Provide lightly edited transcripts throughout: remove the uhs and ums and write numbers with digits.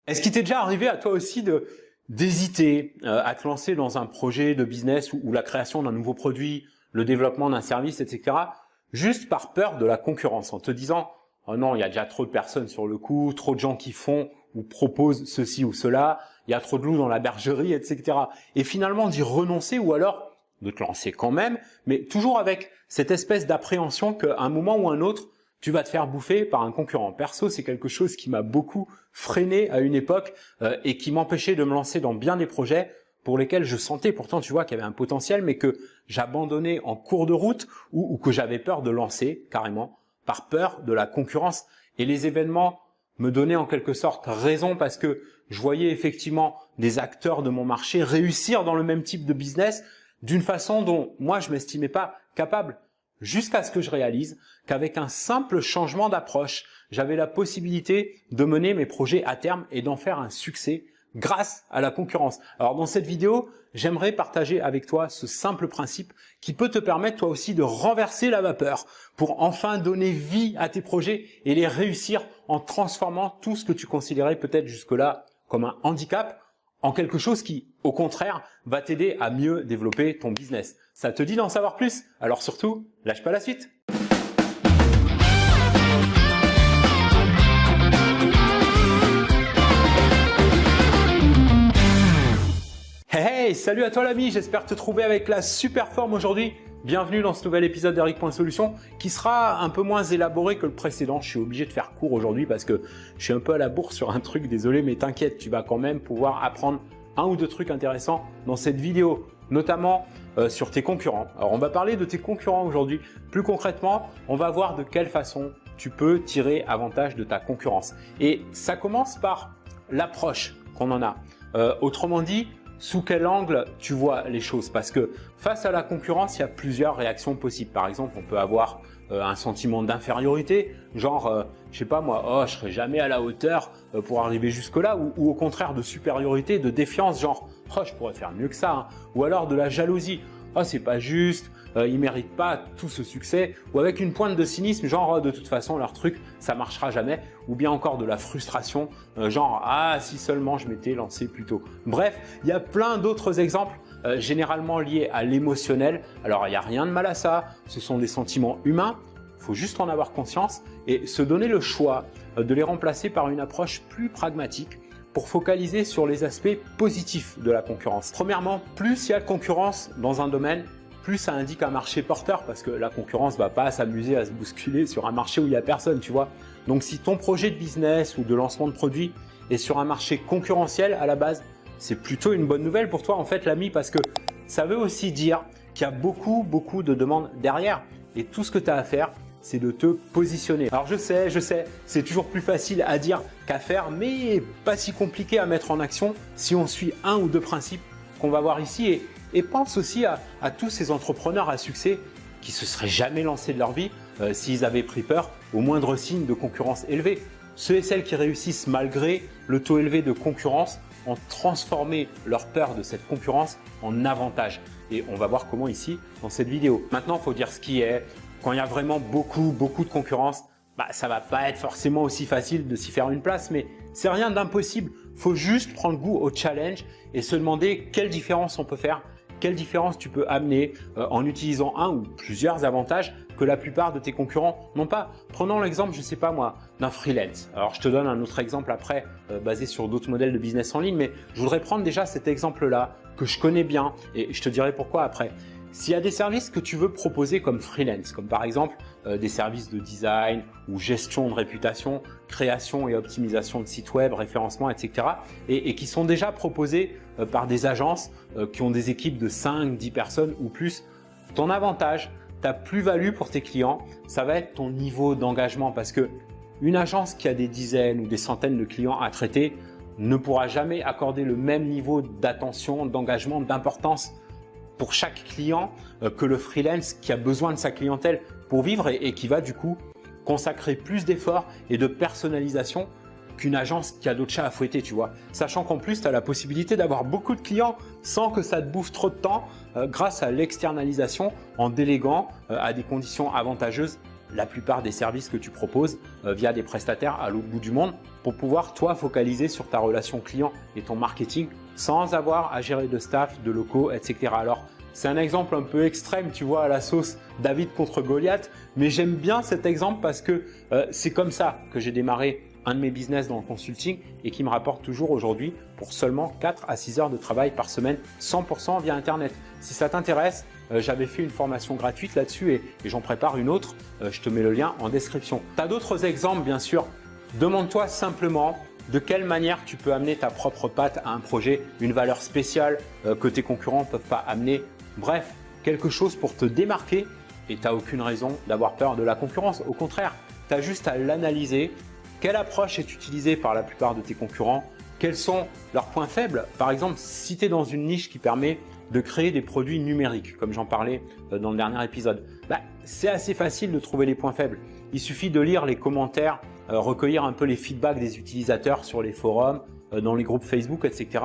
Est-ce qu'il t'est déjà arrivé à toi aussi d'hésiter à te lancer dans un projet de business ou la création d'un nouveau produit, le développement d'un service, etc. juste par peur de la concurrence, en te disant « Oh non, il y a déjà trop de personnes sur le coup, trop de gens qui font ou proposent ceci ou cela, il y a trop de loups dans la bergerie, etc. » Et finalement d'y renoncer ou alors de te lancer quand même, mais toujours avec cette espèce d'appréhension qu'à un moment ou un autre, tu vas te faire bouffer par un concurrent. Perso, c'est quelque chose qui m'a beaucoup freiné à une époque et qui m'empêchait de me lancer dans bien des projets pour lesquels je sentais pourtant, tu vois, qu'il y avait un potentiel, mais que j'abandonnais en cours de route ou que j'avais peur de lancer carrément par peur de la concurrence. Et les événements me donnaient en quelque sorte raison parce que je voyais effectivement des acteurs de mon marché réussir dans le même type de business d'une façon dont moi je m'estimais pas capable. Jusqu'à ce que je réalise qu'avec un simple changement d'approche, j'avais la possibilité de mener mes projets à terme et d'en faire un succès grâce à la concurrence. Alors dans cette vidéo, j'aimerais partager avec toi ce simple principe qui peut te permettre toi aussi de renverser la vapeur pour enfin donner vie à tes projets et les réussir en transformant tout ce que tu considérais peut-être jusque-là comme un handicap en quelque chose qui, au contraire, va t'aider à mieux développer ton business. Ça te dit d'en savoir plus? Alors surtout, lâche pas la suite. Hey, salut à toi l'ami, j'espère te trouver avec la super forme aujourd'hui. Bienvenue dans ce nouvel épisode d'Eric.Solutions qui sera un peu moins élaboré que le précédent. Je suis obligé de faire court aujourd'hui parce que je suis un peu à la bourre sur un truc, désolé, mais t'inquiète, tu vas quand même pouvoir apprendre un ou deux trucs intéressants dans cette vidéo, notamment sur tes concurrents. Alors on va parler de tes concurrents aujourd'hui. Plus concrètement, on va voir de quelle façon tu peux tirer avantage de ta concurrence. Et ça commence par l'approche qu'on en a. Autrement dit, sous quel angle tu vois les choses? Parce que face à la concurrence, il y a plusieurs réactions possibles. Par exemple, on peut avoir un sentiment d'infériorité, genre, je sais pas moi, oh, je serai jamais à la hauteur pour arriver jusque-là, ou au contraire de supériorité, de défiance, genre, oh, je pourrais faire mieux que ça, hein. Ou alors de la jalousie, oh, c'est pas juste, ils méritent pas tout ce succès, ou avec une pointe de cynisme, genre, oh, de toute façon, leur truc, ça marchera jamais, ou bien encore de la frustration, genre, ah, si seulement je m'étais lancé plus tôt. Bref, il y a plein d'autres exemples, généralement liés à l'émotionnel. Alors, il n'y a rien de mal à ça, ce sont des sentiments humains, il faut juste en avoir conscience et se donner le choix de les remplacer par une approche plus pragmatique pour focaliser sur les aspects positifs de la concurrence. Premièrement, plus il y a de concurrence dans un domaine, plus ça indique un marché porteur parce que la concurrence va pas s'amuser à se bousculer sur un marché où il n'y a personne, tu vois. Donc si ton projet de business ou de lancement de produit est sur un marché concurrentiel à la base, c'est plutôt une bonne nouvelle pour toi en fait l'ami, parce que ça veut aussi dire qu'il y a beaucoup de demandes derrière et tout ce que tu as à faire, c'est de te positionner. Alors je sais, c'est toujours plus facile à dire qu'à faire, mais pas si compliqué à mettre en action si on suit un ou deux principes qu'on va voir ici. Et pense aussi à tous ces entrepreneurs à succès qui se seraient jamais lancés de leur vie s'ils avaient pris peur au moindre signe de concurrence élevée. Ceux et celles qui réussissent malgré le taux élevé de concurrence ont transformé leur peur de cette concurrence en avantage. Et on va voir comment ici dans cette vidéo. Maintenant, il faut dire ce qui est. Quand il y a vraiment beaucoup de concurrence, ça va pas être forcément aussi facile de s'y faire une place, mais c'est rien d'impossible. Il faut juste prendre goût au challenge et se demander quelle différence on peut faire, quelle différence tu peux amener en utilisant un ou plusieurs avantages que la plupart de tes concurrents n'ont pas. Prenons l'exemple, je sais pas moi, d'un freelance. Alors je te donne un autre exemple après basé sur d'autres modèles de business en ligne, mais je voudrais prendre déjà cet exemple-là que je connais bien et je te dirai pourquoi après. S'il y a des services que tu veux proposer comme freelance, comme par exemple des services de design ou gestion de réputation, création et optimisation de sites web, référencement, etc. et qui sont déjà proposés par des agences qui ont des équipes de 5, 10 personnes ou plus, ton avantage, ta plus-value pour tes clients, ça va être ton niveau d'engagement, parce que une agence qui a des dizaines ou des centaines de clients à traiter ne pourra jamais accorder le même niveau d'attention, d'engagement, d'importance pour chaque client que le freelance qui a besoin de sa clientèle pour vivre et qui va du coup consacrer plus d'efforts et de personnalisation qu'une agence qui a d'autres chats à fouetter, tu vois. Sachant qu'en plus, tu as la possibilité d'avoir beaucoup de clients sans que ça te bouffe trop de temps grâce à l'externalisation en déléguant à des conditions avantageuses la plupart des services que tu proposes via des prestataires à l'autre bout du monde pour pouvoir toi focaliser sur ta relation client et ton marketing sans avoir à gérer de staff, de locaux, etc. Alors, c'est un exemple un peu extrême, tu vois, à la sauce David contre Goliath, mais j'aime bien cet exemple parce que c'est comme ça que j'ai démarré un de mes business dans le consulting et qui me rapporte toujours aujourd'hui pour seulement 4 à 6 heures de travail par semaine, 100% via Internet. Si ça t'intéresse, j'avais fait une formation gratuite là-dessus et j'en prépare une autre. Je te mets le lien en description. Tu as d'autres exemples, bien sûr. Demande-toi simplement de quelle manière tu peux amener ta propre patte à un projet, une valeur spéciale que tes concurrents ne peuvent pas amener. Bref, quelque chose pour te démarquer et tu n'as aucune raison d'avoir peur de la concurrence. Au contraire, tu as juste à l'analyser. Quelle approche est utilisée par la plupart de tes concurrents? Quels sont leurs points faibles? Par exemple, si tu es dans une niche qui permet de créer des produits numériques, comme j'en parlais dans le dernier épisode, c'est assez facile de trouver les points faibles. Il suffit de lire les commentaires, recueillir un peu les feedbacks des utilisateurs sur les forums, dans les groupes Facebook, etc.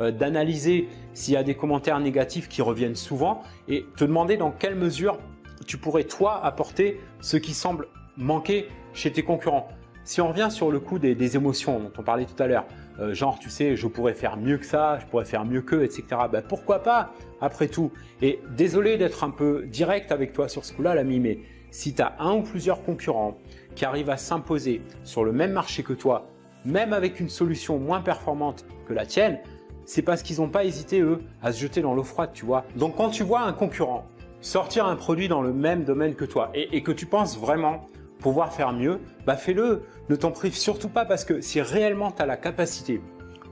D'analyser s'il y a des commentaires négatifs qui reviennent souvent et te demander dans quelle mesure tu pourrais toi apporter ce qui semble manquer chez tes concurrents. Si on revient sur le coup des émotions dont on parlait tout à l'heure, genre tu sais, je pourrais faire mieux que ça, je pourrais faire mieux qu'eux, etc. Pourquoi pas après tout? Et désolé d'être un peu direct avec toi sur ce coup-là, l'ami, mais si tu as un ou plusieurs concurrents qui arrivent à s'imposer sur le même marché que toi, même avec une solution moins performante que la tienne, c'est parce qu'ils n'ont pas hésité, eux, à se jeter dans l'eau froide, tu vois. Donc quand tu vois un concurrent sortir un produit dans le même domaine que toi et que tu penses vraiment pouvoir faire mieux, fais-le. Ne t'en prive surtout pas parce que si réellement tu as la capacité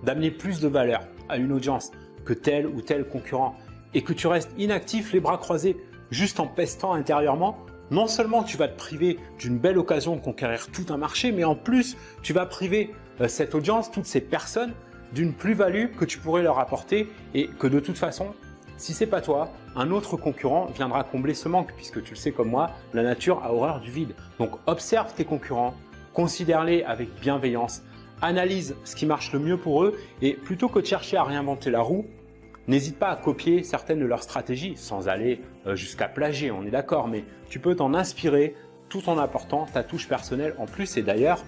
d'amener plus de valeur à une audience que tel ou tel concurrent et que tu restes inactif, les bras croisés, juste en pestant intérieurement, non seulement tu vas te priver d'une belle occasion de conquérir tout un marché, mais en plus, tu vas priver cette audience, toutes ces personnes, d'une plus-value que tu pourrais leur apporter et que de toute façon, si ce n'est pas toi, un autre concurrent viendra combler ce manque puisque tu le sais comme moi, la nature a horreur du vide. Donc observe tes concurrents, considère-les avec bienveillance, analyse ce qui marche le mieux pour eux et plutôt que de chercher à réinventer la roue, n'hésite pas à copier certaines de leurs stratégies sans aller jusqu'à plagier, on est d'accord, mais tu peux t'en inspirer tout en apportant ta touche personnelle en plus. Et d'ailleurs,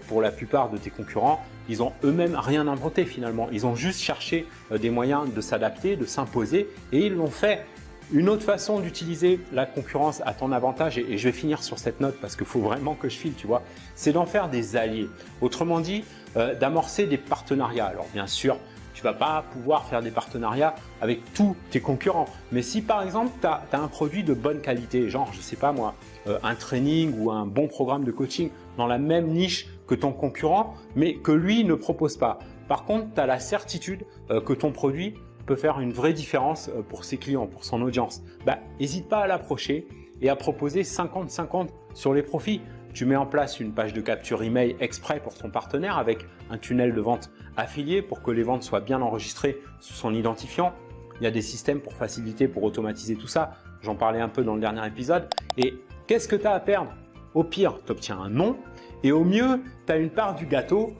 pour la plupart de tes concurrents, ils ont eux-mêmes rien inventé finalement. Ils ont juste cherché des moyens de s'adapter, de s'imposer et ils l'ont fait. Une autre façon d'utiliser la concurrence à ton avantage, et je vais finir sur cette note parce qu'il faut vraiment que je file, tu vois, c'est d'en faire des alliés. Autrement dit, d'amorcer des partenariats. Alors bien sûr, tu ne vas pas pouvoir faire des partenariats avec tous tes concurrents. Mais si par exemple, tu as un produit de bonne qualité, genre, je ne sais pas moi, un training ou un bon programme de coaching dans la même niche que ton concurrent, mais que lui ne propose pas. Par contre, tu as la certitude que ton produit peut faire une vraie différence pour ses clients, pour son audience. N'hésite pas à l'approcher et à proposer 50-50 sur les profits. Tu mets en place une page de capture email exprès pour ton partenaire avec un tunnel de vente affilié pour que les ventes soient bien enregistrées sous son identifiant. Il y a des systèmes pour faciliter, pour automatiser tout ça. J'en parlais un peu dans le dernier épisode. Et qu'est-ce que tu as à perdre? Au pire, tu obtiens un non. Et au mieux, tu as une part du gâteau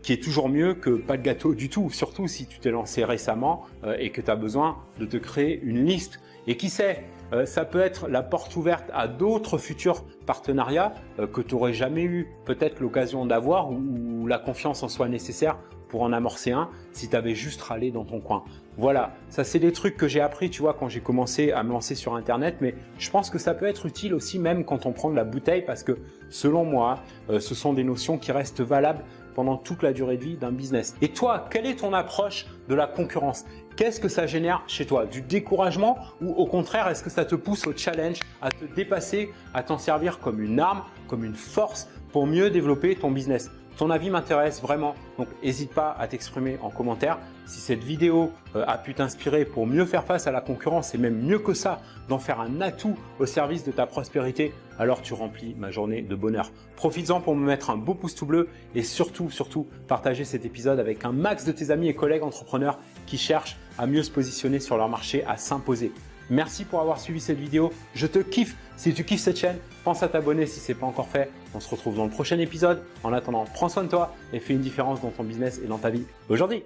qui est toujours mieux que pas de gâteau du tout. Surtout si tu t'es lancé récemment et que tu as besoin de te créer une liste. Et qui sait, ça peut être la porte ouverte à d'autres futurs partenariats que tu n'aurais jamais eu peut-être l'occasion d'avoir ou la confiance en soi nécessaire pour en amorcer un si tu avais juste râlé dans ton coin. Voilà, ça c'est des trucs que j'ai appris, tu vois, quand j'ai commencé à me lancer sur Internet, mais je pense que ça peut être utile aussi même quand on prend de la bouteille parce que selon moi, ce sont des notions qui restent valables pendant toute la durée de vie d'un business. Et toi, quelle est ton approche de la concurrence? Qu'est-ce que ça génère chez toi? Du découragement ou au contraire, est-ce que ça te pousse au challenge, à te dépasser, à t'en servir comme une arme, comme une force pour mieux développer ton business? Ton avis m'intéresse vraiment, donc n'hésite pas à t'exprimer en commentaire. Si cette vidéo a pu t'inspirer pour mieux faire face à la concurrence et même mieux que ça, d'en faire un atout au service de ta prospérité, alors tu remplis ma journée de bonheur. Profites-en pour me mettre un beau pouce tout bleu et surtout, partager cet épisode avec un max de tes amis et collègues entrepreneurs qui cherchent à mieux se positionner sur leur marché, à s'imposer. Merci pour avoir suivi cette vidéo. Je te kiffe. Si tu kiffes cette chaîne, pense à t'abonner si ce n'est pas encore fait. On se retrouve dans le prochain épisode. En attendant, prends soin de toi et fais une différence dans ton business et dans ta vie aujourd'hui.